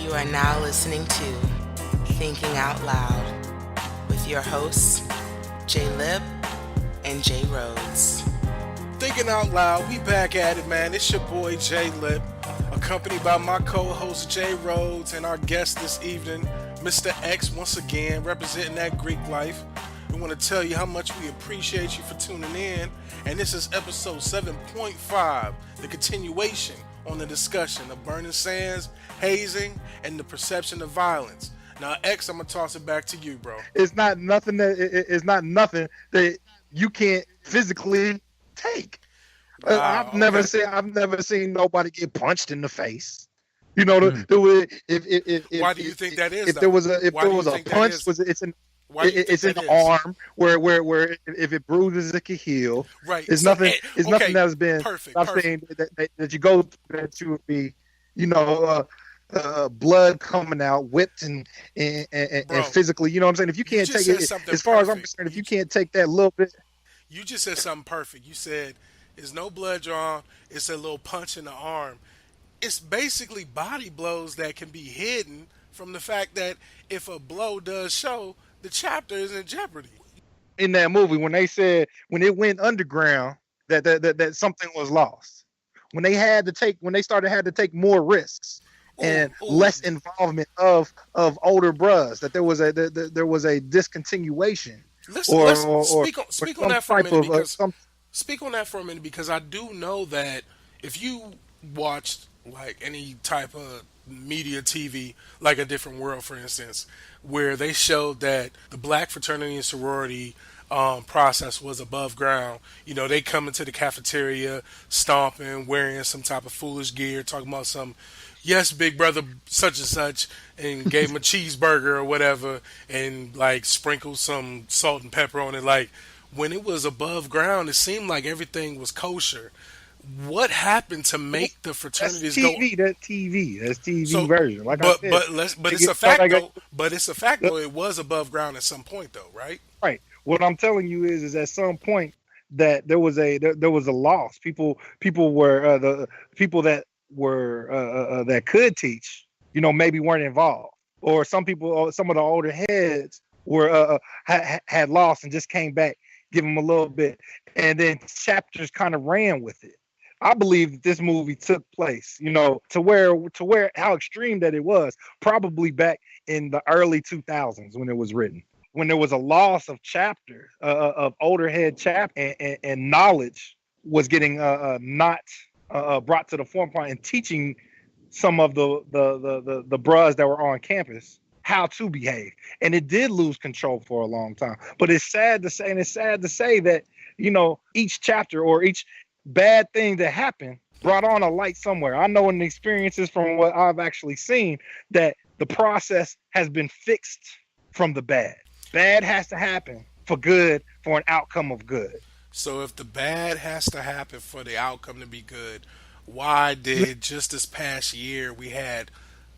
You are now listening to Thinking Out Loud with your hosts, J. Lip and J.Rhodes. Thinking Out Loud, we back at it, man. It's your boy J. Lip, accompanied by my co-host J.Rhodes and our guest this evening, Mr.X, once again, representing that Greek life. We want to tell you how much we appreciate you for tuning in, and this is episode 7.5, the continuation on the discussion of burning sands, hazing, and the perception of violence. Now, X, I'm gonna toss it back to you, bro. It's not nothing that you can't physically take. Wow, I've never seen nobody get punched in the face. You know, if why do you think that is? If there was a punch, it's an arm where if it bruises, it can heal. Right. It's nothing. It's nothing that has been. I'm saying that you go through that you would be, blood coming out, whipped and physically. You know what I'm saying? If you can't take it, as far as I'm concerned, if you can't take that little bit. You just said something perfect. You said, "There's no blood drawn. It's a little punch in the arm." It's basically body blows that can be hidden from the fact that if a blow does show, the chapter is in jeopardy. In that movie, when they said when it went underground that something was lost, when they had to take more risks and less involvement of older bros, that there was a discontinuation. Speak on that for a minute because I do know that if you watched like any type of media TV, like A Different World, for instance, where they showed that the Black Fraternity and sorority process was above ground. You know, they come into the cafeteria stomping, wearing some type of foolish gear, talking about some, yes, big brother such and such, and gave him a cheeseburger or whatever, and like sprinkled some salt and pepper on it. Like, when it was above ground, it seemed like everything was kosher. What happened to make the fraternities That's TV, go? That's TV version. Like but I said, it's a fact though. But it's a fact though. It was above ground at some point though, right? Right. What I'm telling you is at some point that there was a loss. People were the people that were that could teach, maybe weren't involved, or some of the older heads were had lost and just came back, give them a little bit, and then chapters kind of ran with it. I believe that this movie took place, to where how extreme that it was, probably back in the early 2000s when it was written, when there was a loss of chapter of older head chapter, and knowledge was getting not brought to the forefront and teaching some of the bros that were on campus how to behave. And it did lose control for a long time. But it's sad to say that, each chapter or each bad thing that happened brought on a light somewhere. I know in the experiences from what I've actually seen that the process has been fixed from the bad. Bad has to happen for good, for an outcome of good. So if the bad has to happen for the outcome to be good, why did just this past year we had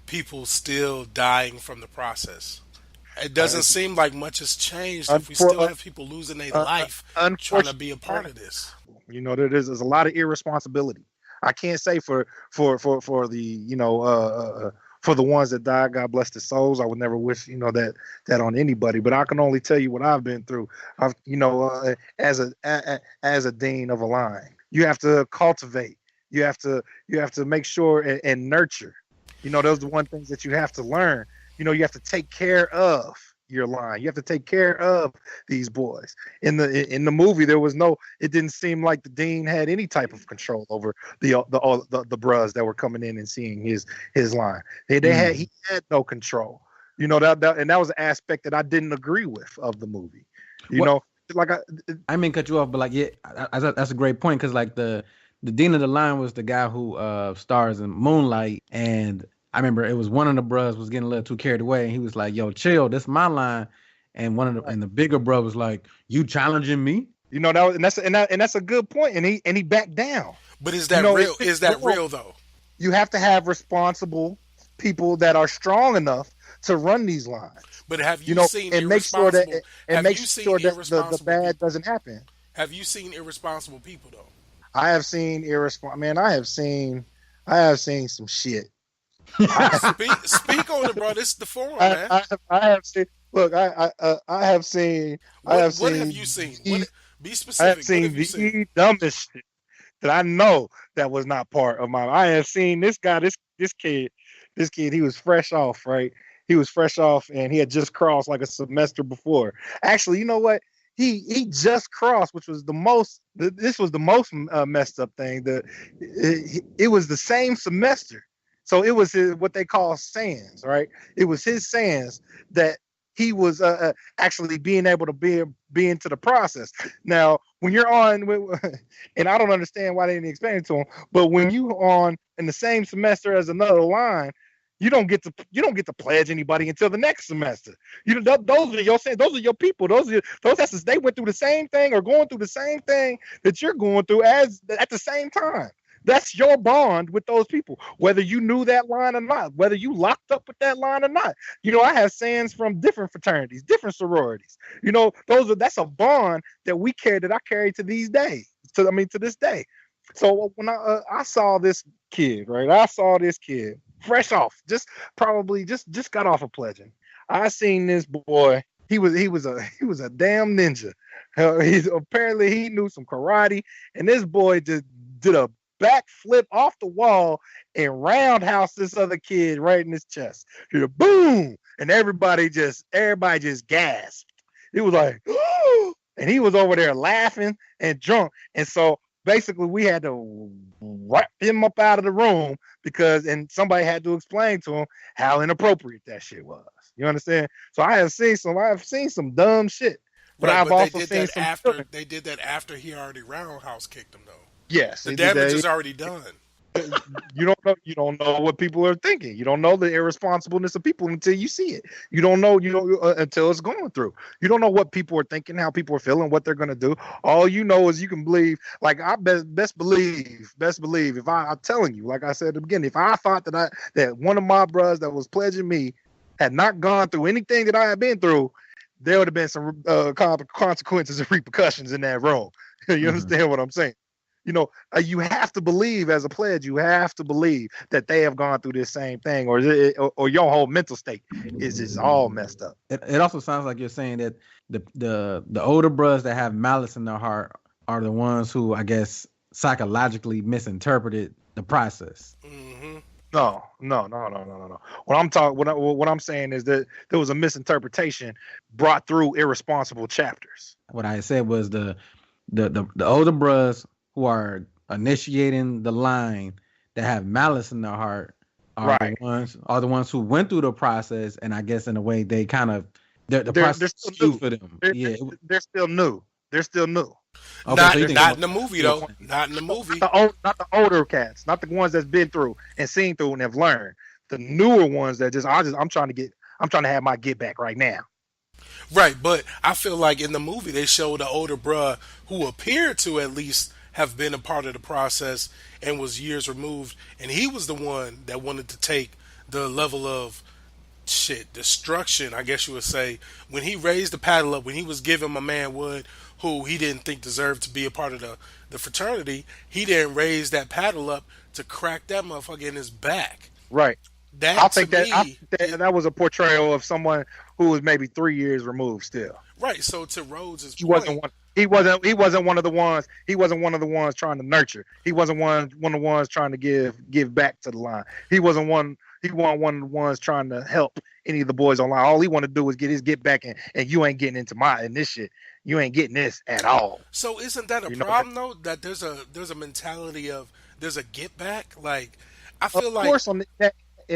people still dying from it doesn't seem like much has changed if we still have people losing their life trying to be a part of this. There's a lot of irresponsibility. I can't say for the for the ones that died, God bless their souls. I would never wish that on anybody. But I can only tell you what I've been through. I've as a dean of a line, you have to cultivate. You have to make sure and nurture. Those are the one things that you have to learn. You have to take care of your line. You have to take care of these boys. In the movie, it didn't seem like the dean had any type of control over the bros that were coming in and seeing his line. He had no control. And that was an aspect that I didn't agree with of the movie. I mean, cut you off, but that's a great point, because like the dean of the line was the guy who stars in Moonlight, and I remember it was one of the bros was getting a little too carried away, and he was like, "Yo, chill, this is my line." And and the bigger bro was like, "You challenging me?" That's a good point, and he backed down. But is that real? Is that real though? You have to have responsible people that are strong enough to run these lines. But have you seen and make sure that the bad people? Doesn't happen? Have you seen irresponsible people though? I have seen irresponsible. Man, I have seen some shit. Speak on it, bro. This is the forum, man. I have seen. Look, I have seen. I have What have seen. you seen? Be I have specific. What seen have you seen? the dumbest shit that I know that was not part of my. I have seen this guy, this kid. He was fresh off, right? He was fresh off, and he had just crossed like a semester before. Actually, you know what? He just crossed, which was the most. This was the most messed up thing. It was the same semester, so it was what they call sands, right? It was his sands that he was actually being able to be into the process. Now, when you're on, and I don't understand why they didn't explain it to him, but when you on in the same semester as another line, you don't get to pledge anybody until the next semester. You know, those are your people. Those essence, they went through the same thing or going through the same thing that you're going through as at the same time. That's your bond with those people, whether you knew that line or not, whether you locked up with that line or not. You know, I have sands from different fraternities, different sororities. You know, that's a bond that I carry to these days. To this day. So when I saw this kid, right? I saw this kid fresh off, just got off of pledging. I seen this boy. He was a damn ninja. Apparently he knew some karate, and this boy just did a backflip off the wall and roundhouse this other kid right in his chest. Did a boom, and everybody just gasped. It was like, and he was over there laughing and drunk, and so basically we had to wrap him up out of the room and somebody had to explain to him how inappropriate that shit was. You understand? So I have seen some dumb shit, but I've also seen some they did that after he already roundhouse kicked him though. Yes, the damage is already done. You don't know what people are thinking. You don't know the irresponsibleness of people until you see it. You don't know, until it's going through. You don't know what people are thinking, how people are feeling, what they're gonna do. All you know is you can believe. Like I best believe. If I'm telling you, like I said at the beginning, if I thought that one of my brothers that was pledging me had not gone through anything that I had been through, there would have been some consequences and repercussions in that room. You understand what I'm saying? You know, you have to believe as a pledge. You have to believe that they have gone through this same thing, or your whole mental state is just all messed up. It also sounds like you're saying that the older brothers that have malice in their heart are the ones who, I guess, psychologically misinterpreted the process. Mm-hmm. No. What I'm saying is that there was a misinterpretation brought through irresponsible chapters. What I said was the older brothers who are initiating the line that have malice in their heart are the ones who went through the process, and I guess in a way they kind of the process is new for them. They're still new. Okay, not in the movie though. Not in the movie. Not the older cats, not the ones that's been through and seen through and have learned. The newer ones that I'm trying to have my get back right now. Right, but I feel like in the movie they showed the older bruh who appeared to at least have been a part of the process and was years removed, and he was the one that wanted to take the level of destruction, I guess you would say, when he raised the paddle up, when he was giving my man Wood, who he didn't think deserved to be a part of the fraternity, he didn't raise that paddle up to crack that motherfucker in his back. Right. I think that was a portrayal of someone who was maybe 3 years removed still. Right. So to Rhodes' he wasn't one of the ones. He wasn't one of the ones trying to nurture. He wasn't one of the ones trying to give back to the line. He wasn't one of the ones trying to help any of the boys online. All he wanted to do was get back, and you ain't getting into this shit. You ain't getting this at all. So isn't that a problem though? That there's a mentality of there's a get back. Like I feel like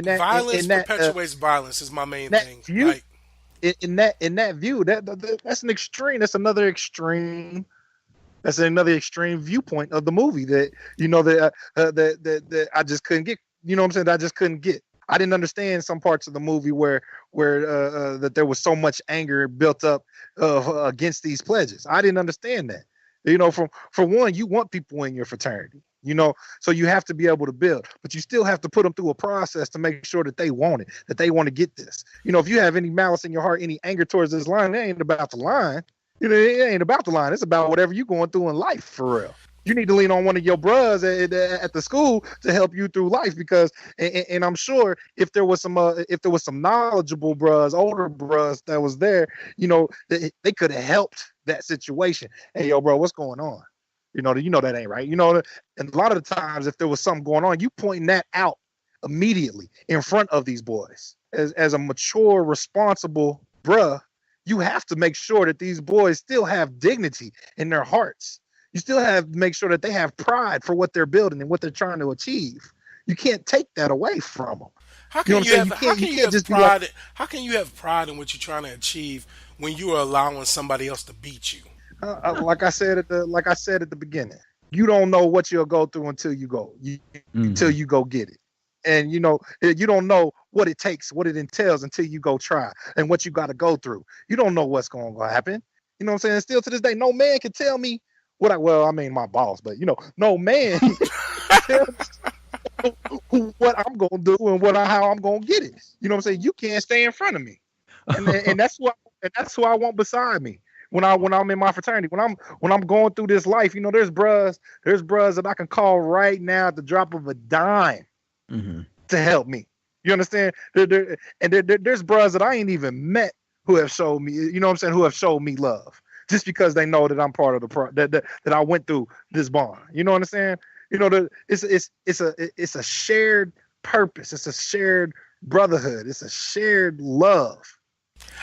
violence perpetuates violence is my main thing. Like in that view, that's an extreme. That's another extreme. That's another extreme viewpoint of the movie that that I just couldn't get. You know what I'm saying? That I just couldn't get. I didn't understand some parts of the movie where that there was so much anger built up against these pledges. I didn't understand that. You know, for one, you want people in your fraternity. You know, so you have to be able to build, but you still have to put them through a process to make sure that they want it, that they want to get this. You know, if you have any malice in your heart, any anger towards this line, it ain't about the line. You know, it ain't about the line. It's about whatever you're going through in life, for real. You need to lean on one of your bros at the school to help you through life, because and I'm sure if there was some knowledgeable bros, older bros that was there, they could have helped that situation. Hey, yo, bro, what's going on? That ain't right. And a lot of the times, if there was something going on, you pointing that out immediately in front of these boys. As a mature, responsible bruh, you have to make sure that these boys still have dignity in their hearts. You still have to make sure that they have pride for what they're building and what they're trying to achieve. You can't take that away from them. How can you have pride? How can you have pride in what you're trying to achieve when you are allowing somebody else to beat you? Like I said at the beginning, you don't know what you'll go through until you go get it. And you don't know what it takes, what it entails until you go try, and what you got to go through. You don't know what's going to happen. You know what I'm saying? Still to this day, no man can tell me my boss, but no man what I'm gonna do and how I'm gonna get it. You know what I'm saying? You can't stay in front of me, and that's who I want beside me when I'm in my fraternity. When I'm going through this life, there's bros that I can call right now at the drop of a dime to help me. You understand? There's bros that I ain't even met who have showed me, who have showed me love, just because they know that I'm part of that I went through this bond. You know what I'm saying? It's a shared purpose. It's a shared brotherhood. It's a shared love.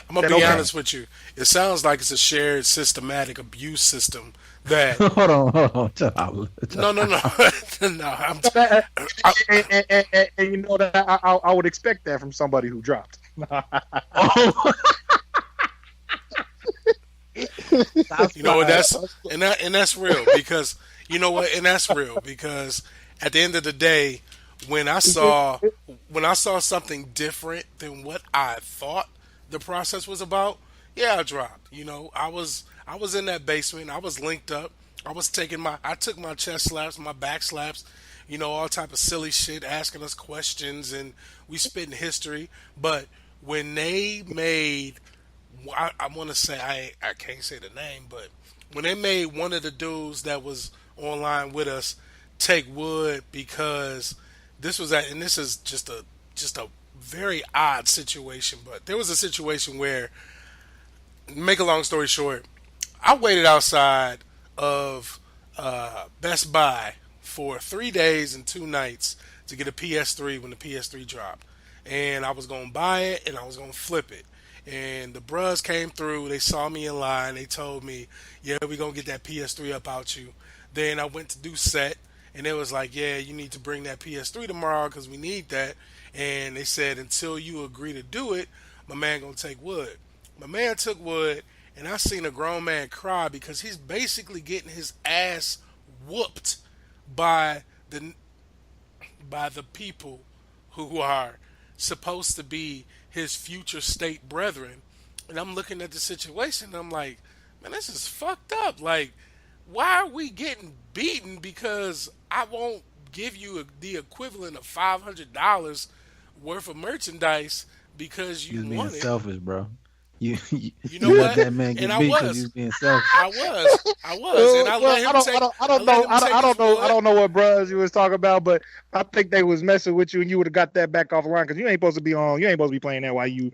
I'm gonna be honest with you. It sounds like it's a shared systematic abuse system. That hold on. No. And you know that I would expect that from somebody who dropped. That's real, because that's real, because at the end of the day, when I saw something different than what I thought the process was about, yeah, I dropped. I was in that basement. I was linked up. I took my chest slaps, my back slaps, all type of silly shit, asking us questions, and we spit in history. But when they made, I want to say, I can't say the name, but when they made one of the dudes that was online with us take wood, because this is just a very odd situation, but there was a situation where, make a long story short, I waited outside of Best Buy for 3 days and 2 nights to get a PS3 when the PS3 dropped. And I was going to buy it and I was going to flip it. And the bros came through, they saw me in line, they told me, yeah, we're going to get that PS3 up out you. Then I went to do set, and it was like, yeah, you need to bring that PS3 tomorrow because we need that. And they said, until you agree to do it, my man going to take wood. My man took wood, and I seen a grown man cry because he's basically getting his ass whooped by the people who are supposed to be his future state brethren. And I'm looking at the situation, and I'm like, man, this is fucked up. Like, why are we getting beaten because I won't give you the equivalent of $500 worth of merchandise because you want it? Being selfish, bro. You know what? That man get beat because he's being selfish. I was, and I let him take. I don't know what bros you was talking about, but I think they was messing with you, and you would have got that back off the line, because you ain't supposed to be playing that while you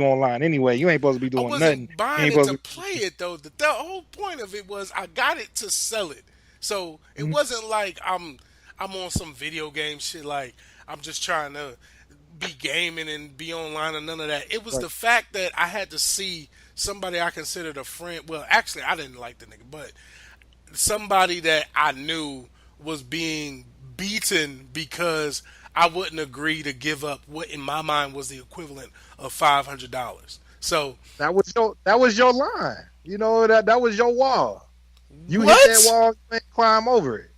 online anyway. You ain't supposed to be doing nothing. I wasn't buying it to play it though. The whole point of it was I got it to sell it, so it wasn't like I'm on some video game shit. Like I'm just trying to be gaming and be online and none of that. It was the fact that I had to see somebody I considered a friend. Well, actually, I didn't like the nigga, but somebody that I knew was being beaten because I wouldn't agree to give up what in my mind was the equivalent of $500. So that was your line. That was your wall. You hit that wall and climb over it.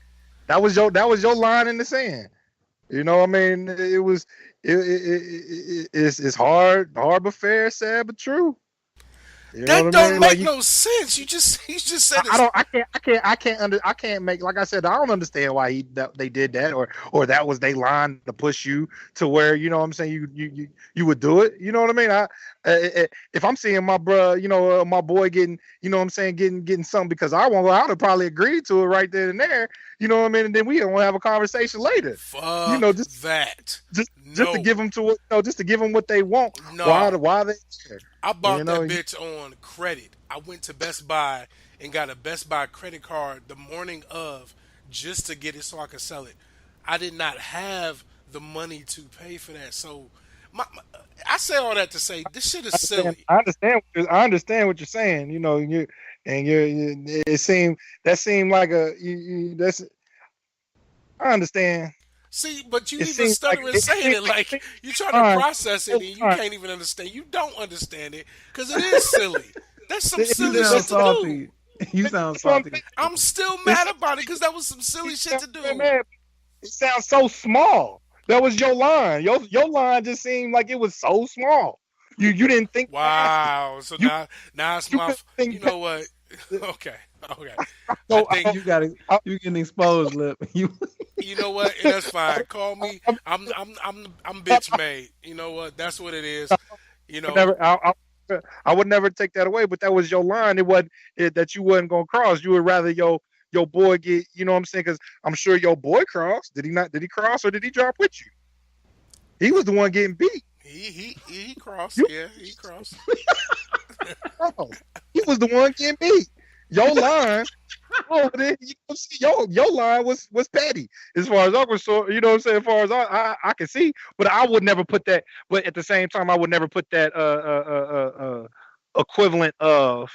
That was your line in the sand. I mean, it was. It's hard but fair, sad but true. You know That what I don't mean? make Like no sense. You just said it's. I can't make, like I said, I don't understand why they did that, or that was they line to push you to where, you know what I'm saying, you would do it. You know what I mean? If I'm seeing my bro, my boy getting, you know what I'm saying, getting something because I would have probably agreed to it right then and there. You know what I mean? And then we don't have a conversation later. Fuck Just that. just to No, give them to what, just to give them what they want. Why no. why they care? I You bought know, that bitch on credit. I went to Best Buy and got a Best Buy credit card the morning of just to get it so I could sell it. I did not have the money to pay for that. So I say all that to say this shit is silly. I understand what you're saying. You know, it seemed like that's. I understand. See, but you It even seems like stuttering saying it it like seems you trying to fine. process it It's and you fine. can't even understand. You don't understand it because it is silly. That's some You silly sound shit to do. salty. You sound That's what I'm salty. saying. I'm still It's, mad about it because that was some silly shit to do. man, it sounds so small. That was your line. Your line just seemed like it was so small. You didn't think past it. Wow. So You now it's you my. couldn't think You know past what? it. Okay. Okay. I So think You getting exposed, lip. You you know what. That's fine. Call me. I'm bitch made. You know what? That's what it is. You would know. never I would never take that away, but that was your line. It wasn't that you wasn't gonna cross. You would rather your boy get, you know what I'm saying? Because I'm sure your boy crossed. Did he not? Did he cross or did he drop with you? He was the one getting beat. He crossed. You Yeah, he crossed. crossed. He was the one getting beat. Your line, oh, you can see your line was petty as far as I was, so you know what I'm saying. As far as I can see, but I would never put that. But at the same time, I would never put that equivalent of,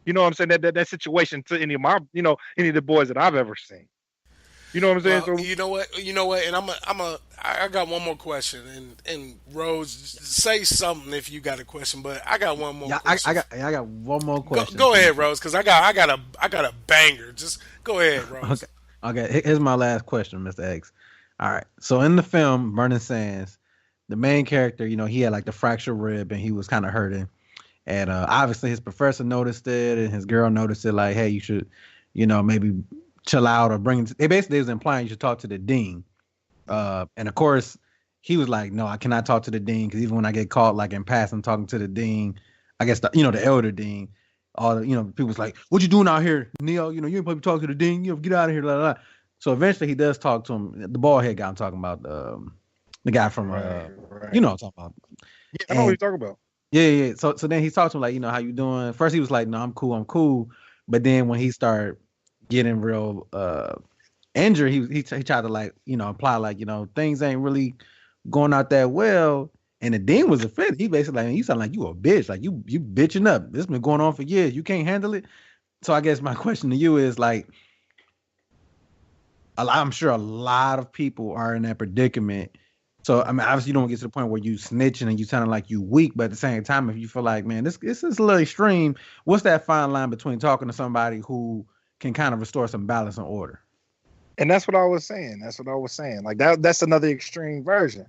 you know what I'm saying, that situation to any of my, any of the boys that I've ever seen. You know what I'm saying? Well, So you know what? You know what? And I got one more question. And Rose, say something if you got a question. But I got one more yeah, question. I got one more question. Go ahead, Rose, because I got a banger. Just go ahead, Rose. Okay. Okay. Here's my last question, Mr. X. All right. So in the film Burning Sands, the main character, he had like the fractured rib and he was kind of hurting. And obviously his professor noticed it and his girl noticed it, like, hey, you should, maybe chill out or bring it. They basically was implying you should talk to the dean. And of course, he was like, no, I cannot talk to the dean because even when I get caught like in passing talking to the dean, I guess the elder dean, all the, people's like, what you doing out here, Neo? You ain't supposed to talk to the dean. Get out of here, blah, blah, blah. So eventually he does talk to him. The bald head guy I'm talking about, the guy from, right. what I'm talking about. Yeah, I know what you're talking about. Yeah. So then he talked to him like, how you doing? First he was like, no, I'm cool. But then when he started getting real injured, he tried to like, imply like, things ain't really going out that well. And the dean was offended. He basically like, you sound like you a bitch. Like you bitching up. This been going on for years. You can't handle it. So I guess my question to you is like, I'm sure a lot of people are in that predicament. So I mean, obviously you don't get to the point where you snitching and you sounding like you weak, but at the same time, if you feel like, man, this is a little extreme, what's that fine line between talking to somebody who can kind of restore some balance and order? And that's what I was saying. Like that's another extreme version.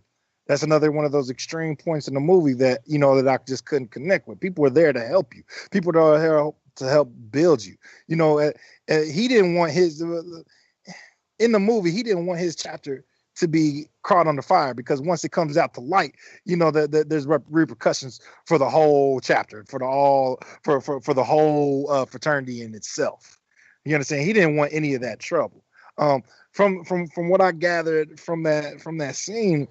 That's another one of those extreme points in the movie that, that I just couldn't connect with. People were there to help you. People are there to help build you. He didn't want his, in the movie, he didn't want his chapter to be caught on the fire because once it comes out to light, there's repercussions for the whole chapter, for the whole fraternity in itself. You understand? He didn't want any of that trouble. From what I gathered from that scene,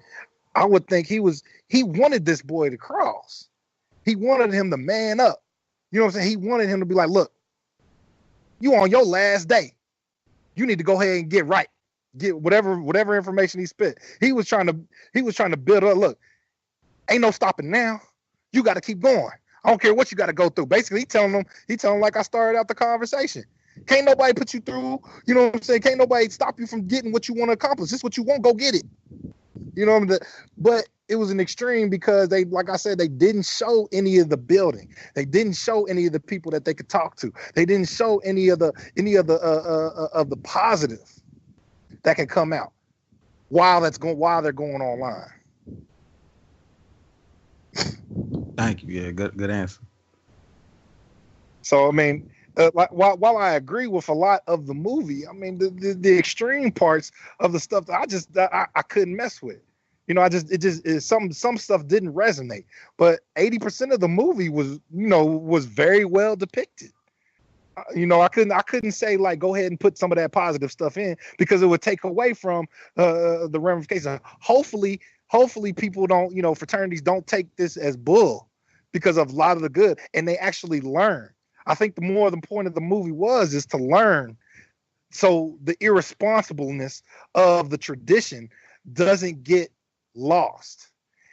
I would think he wanted this boy to cross. He wanted him to man up. You know what I'm saying? He wanted him to be like, look, you on your last day. You need to go ahead and get right. Get whatever information he spit. He was trying to build up. Look, ain't no stopping now. You got to keep going. I don't care what you got to go through. Basically, he telling him like I started out the conversation. Can't nobody put you through. You know what I'm saying? Can't nobody stop you from getting what you want to accomplish. This is what you want. Go get it. You know what I'm saying? But it was an extreme because they, like I said, they didn't show any of the building. They didn't show any of the people that they could talk to. They didn't show any of the positive that can come out while they're going online. Thank you. Yeah, good answer. So I mean, like, while I agree with a lot of the movie, I mean the extreme parts of the stuff that I couldn't mess with. Some stuff didn't resonate, but 80% of the movie was very well depicted. I couldn't say like go ahead and put some of that positive stuff in because it would take away from the ramifications. Hopefully people don't, fraternities don't take this as bull because of a lot of the good, and they actually learn. I think the point of the movie is to learn, so the irresponsibleness of the tradition doesn't get lost.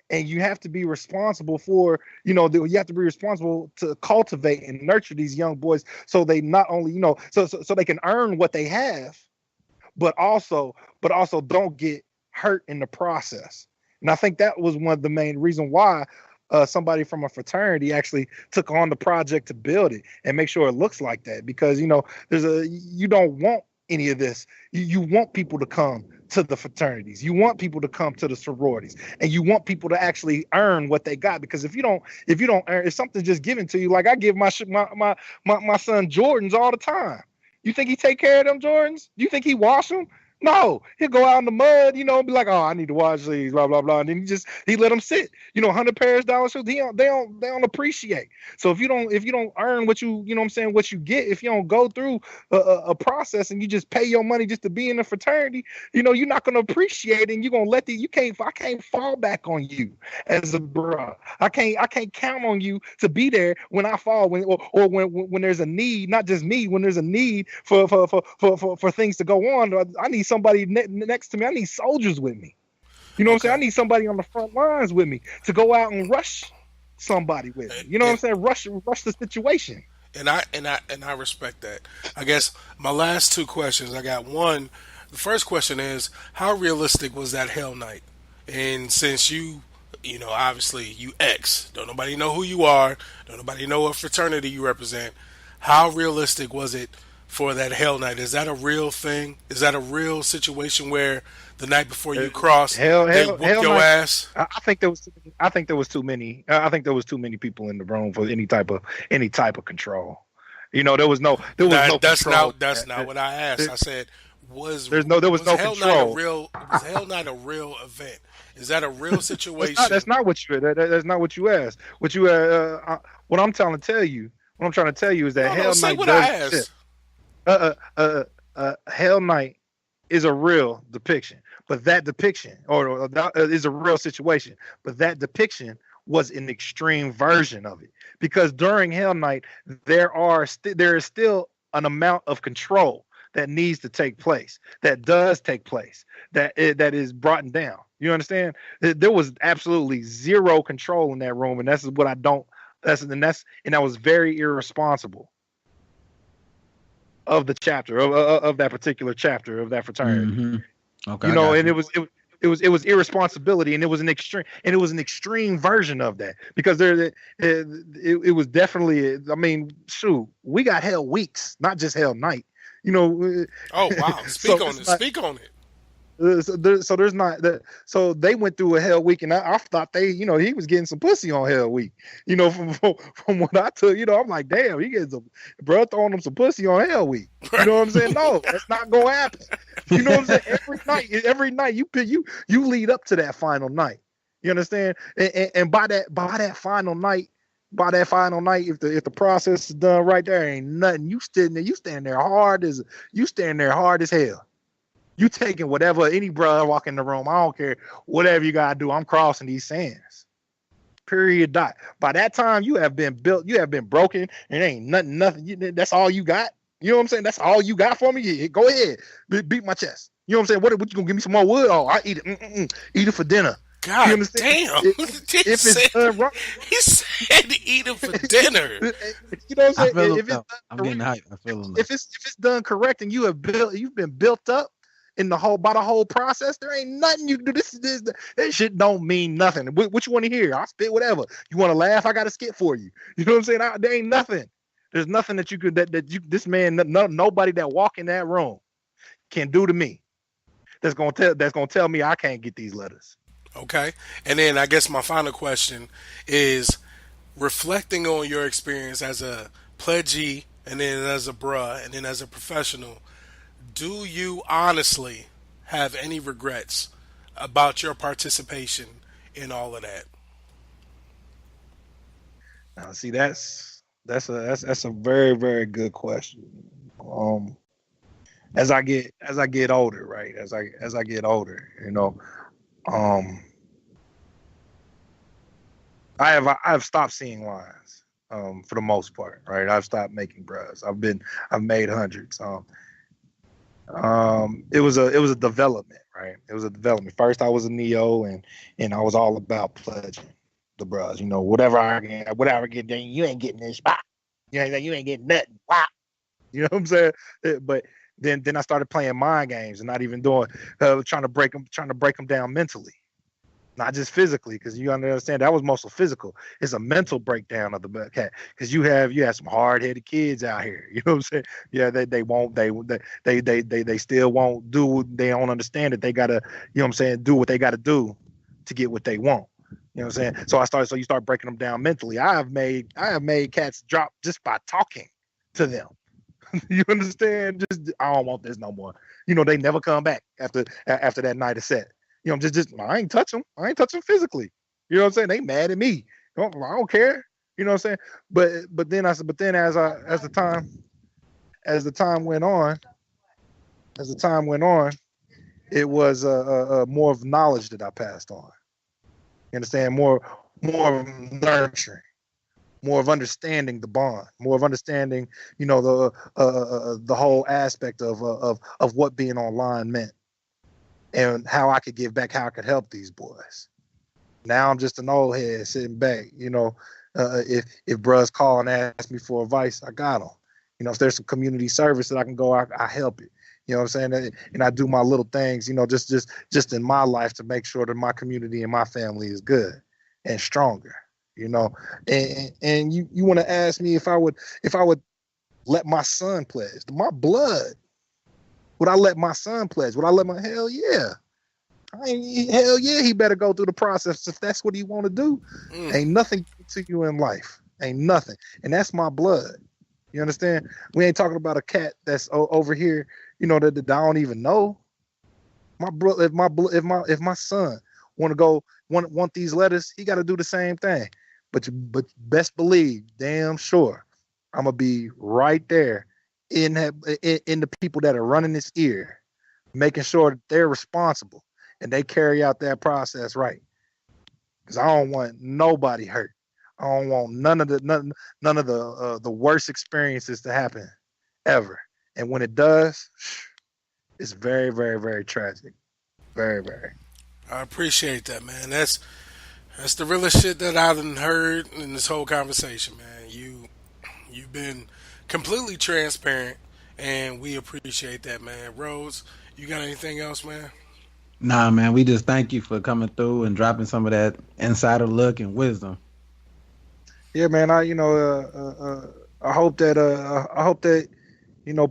And you have to be responsible for, you have to be responsible to cultivate and nurture these young boys so they not only, so they can earn what they have, but also don't get hurt in the process. And I think that was one of the main reasons why somebody from a fraternity actually took on the project to build it and make sure it looks like that. Because, you don't want any of this. You want people to come to the fraternities. You want people to come to the sororities, and you want people to actually earn what they got. Because if you don't earn, if something's just given to you, like I give my son Jordans all the time. You think he take care of them Jordans? Do you think he wash them? No, he'll go out in the mud, and be like, "Oh, I need to wash these, blah blah blah," and then he let them sit. 100 pairs of dollar shoes. They don't appreciate. So if you don't earn what what you get, if you don't go through a process and you just pay your money just to be in a fraternity, you're not gonna appreciate it, and you're gonna I can't fall back on you as a bro. I can't count on you to be there when I fall, when there's a need, not just me, when there's a need for things to go on. I need somebody next to me. I need soldiers with me. You know what I'm saying? I need somebody on the front lines with me to go out and rush somebody with me. You know what I'm saying? Rush the situation. And I respect that. I guess my last two questions. I got one. The first question is, how realistic was that Hell Night? And since obviously you X, don't nobody know who you are, don't nobody know what fraternity you represent. How realistic was it for that Hell Night? Is that a real thing? Is that a real situation where the night before you cross, they whoop your ass? I think there was too many. I think there was too many people in the room for any type of control. There was no. That's control. not what I asked. I said, was no Hell control. Was Hell Night a real event? Is that a real situation? That's not what you asked. What I'm trying to tell you is that Hell Night does shit. Hell Night is a real depiction, but that depiction is a real situation, but that depiction was an extreme version of it, because during Hell Night there is still an amount of control that needs to take place, that does take place, that is brought down. You understand? There was absolutely zero control in that room, and that's what I don't. That was very irresponsible of the chapter of that particular chapter of that fraternity. Mm-hmm. Okay, and it was irresponsibility, and it was an extreme version of that, because it was definitely. I mean, shoot, we got Hell Weeks, not just Hell Night. Oh wow! Speak on it. So there's not that. So they went through a Hell Week, and I thought he was getting some pussy on Hell Week. From what I took, I'm like, damn, he getting some bro throwing him some pussy on Hell Week. You know what I'm saying? No, that's not gonna happen. You know what I'm saying? Every night you lead up to that final night. You understand? And by that final night, if the process is done right, there ain't nothing. You stand there hard as hell. You taking whatever any brother walk in the room. I don't care. Whatever you gotta do, I'm crossing these sands. Period. Dot. By that time, you have been built. You have been broken, and ain't nothing. That's all you got. You know what I'm saying? That's all you got for me. Yeah, go ahead, beat my chest. You know what I'm saying? What you gonna give me some more wood? Oh, I eat it. Eat it for dinner. God damn! If it's done wrong, he said eat it for dinner. You know what I'm saying? I'm getting hyped. I feel him. If it's done correct and you've been built up by the whole process, there ain't nothing you can do. That shit don't mean nothing. What you want to hear? I'll spit whatever. You want to laugh? I got a skit for you. You know what I'm saying? There ain't nothing. There's nothing that you could this man, nobody that walk in that room can do to me. That's gonna tell me I can't get these letters. Okay, and then I guess my final question is, reflecting on your experience as a pledgee, and then as a bruh, and then as a professional, do you honestly have any regrets about your participation in all of that? Now, see, that's a very very good question. Um, as I get older, right? As I get older, um, I have stopped seeing lines. For the most part, right? I've stopped making bruhs. I've made hundreds. It was a development, right? It was a development. First, I was a neo, and I was all about pledging the bruhs. Whatever I get, you ain't getting this. Bah! You ain't getting nothing. Wow. You know what I'm saying? But then I started playing mind games and not even doing, trying to break them down mentally, not just physically, because you understand that was mostly physical. It's a mental breakdown of the cat, because you have some hard headed kids out here. You know what I'm saying? Yeah, they won't they still won't do. They don't understand that they gotta, what I'm saying, do what they gotta do to get what they want. You know what I'm saying? So you start breaking them down mentally. I have made cats drop just by talking to them. You understand? Just, I don't want this no more. They never come back after that night is set. I ain't touch them. I ain't touch them physically. You know what I'm saying? They mad at me. I don't care. You know what I'm saying? But then as the time went on, it was more of knowledge that I passed on. You understand? More of nurturing, more of understanding the bond, more of understanding, the whole aspect of what being online meant, and how I could give back, how I could help these boys. Now I'm just an old head sitting back. If bruhs call and ask me for advice, I got them. If there's some community service that I can go, I help it. You know what I'm saying? And I do my little things, just in my life, to make sure that my community and my family is good and stronger. And you want to ask me if I would let my son pledge my blood. Would I let my son pledge? Would I let my hell yeah? Hell yeah, he better go through the process if that's what he want to do. Ain't nothing to you in life. Ain't nothing. And that's my blood. You understand? We ain't talking about a cat that's over here, that I don't even know. My brother, if my son want these letters, he got to do the same thing. But best believe, damn sure, I'm gonna be right there in the people that are running this ear, making sure that they're responsible and they carry out that process right. Because I don't want nobody hurt. I don't want none of the worst experiences to happen ever. And when it does, it's very, very, very tragic. Very, very. I appreciate that, man. That's the realest shit that I've heard in this whole conversation, man. You've been completely transparent, and we appreciate that, man. Rose, you got anything else, man? Nah, man, we just thank you for coming through and dropping some of that insider look and wisdom. Yeah, man. I hope that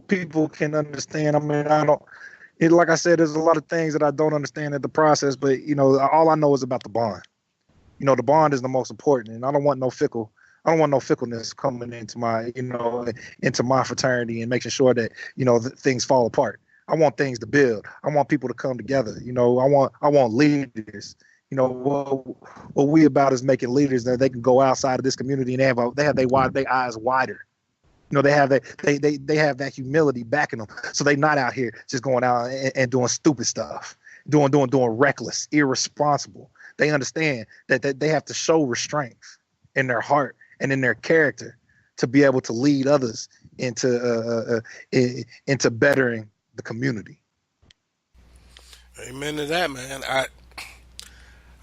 people can understand. I mean, I don't. Like I said, there's a lot of things that I don't understand in the process, but all I know is about the bond. The bond is the most important, and I don't want no fickleness coming into my fraternity and making sure that things fall apart. I want things to build. I want people to come together. I want leaders. What we about is making leaders that they can go outside of this community and they have their eyes wider. They have that humility backing them, so they not out here just going out and doing stupid stuff, doing reckless, irresponsible. They understand that they have to show restraint in their heart and in their character to be able to lead others into bettering the community. Amen to that, man.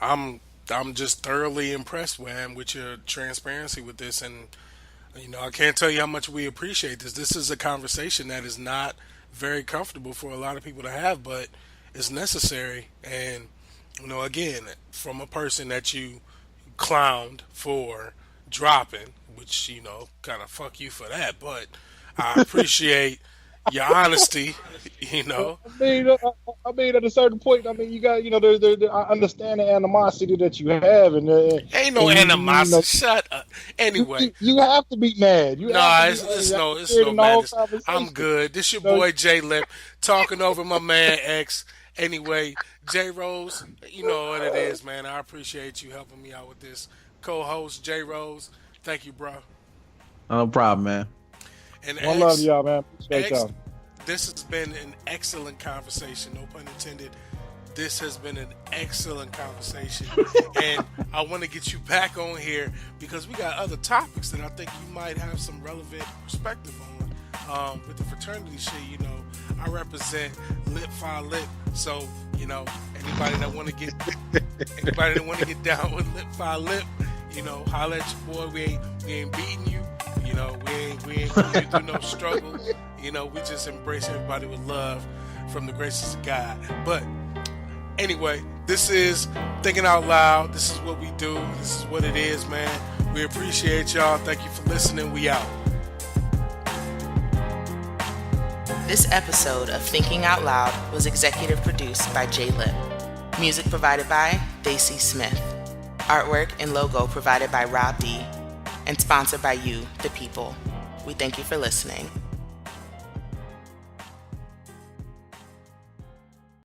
I'm I'm just thoroughly impressed, man, with your transparency with this, and I can't tell you how much we appreciate this. This is a conversation that is not very comfortable for a lot of people to have, but it's necessary. And again, from a person that you clowned for dropping, which kind of fuck you for that, but I appreciate your honesty. You know, I mean, at a certain point, I mean, you got, I understand the animosity that you have, ain't no and animosity. Shut up. Anyway, you have to be mad. You have nah, to be. it's You have no, to it's hear it no in the whole madness. I'm conversation. good. This your You know, boy J Lip talking over my man X. Anyway, J.Rhodes, you know what it is, man. I appreciate you helping me out with this. Co-host J.Rhodes, thank you, bro. No problem, man. And one love to y'all, man. Appreciate X, y'all. this has been an excellent conversation. No pun intended. This has been an excellent conversation, and I want to get you back on here because we got other topics that I think you might have some relevant perspective on. With the fraternity shit, I represent Lip Fi Lip, so anybody that want to get down with Lip Fi Lip, holla at your boy. We ain't beating you. We ain't going through no struggle. We just embrace everybody with love from the graces of God. But anyway, this is Thinking Out Loud. This is what we do. This is what it is, man. We appreciate y'all. Thank you for listening. We out. This episode of Thinking Out Loud was executive produced by J Lip. Music provided by Daisy Smith. Artwork and logo provided by Rob D. And sponsored by you, the people. We thank you for listening.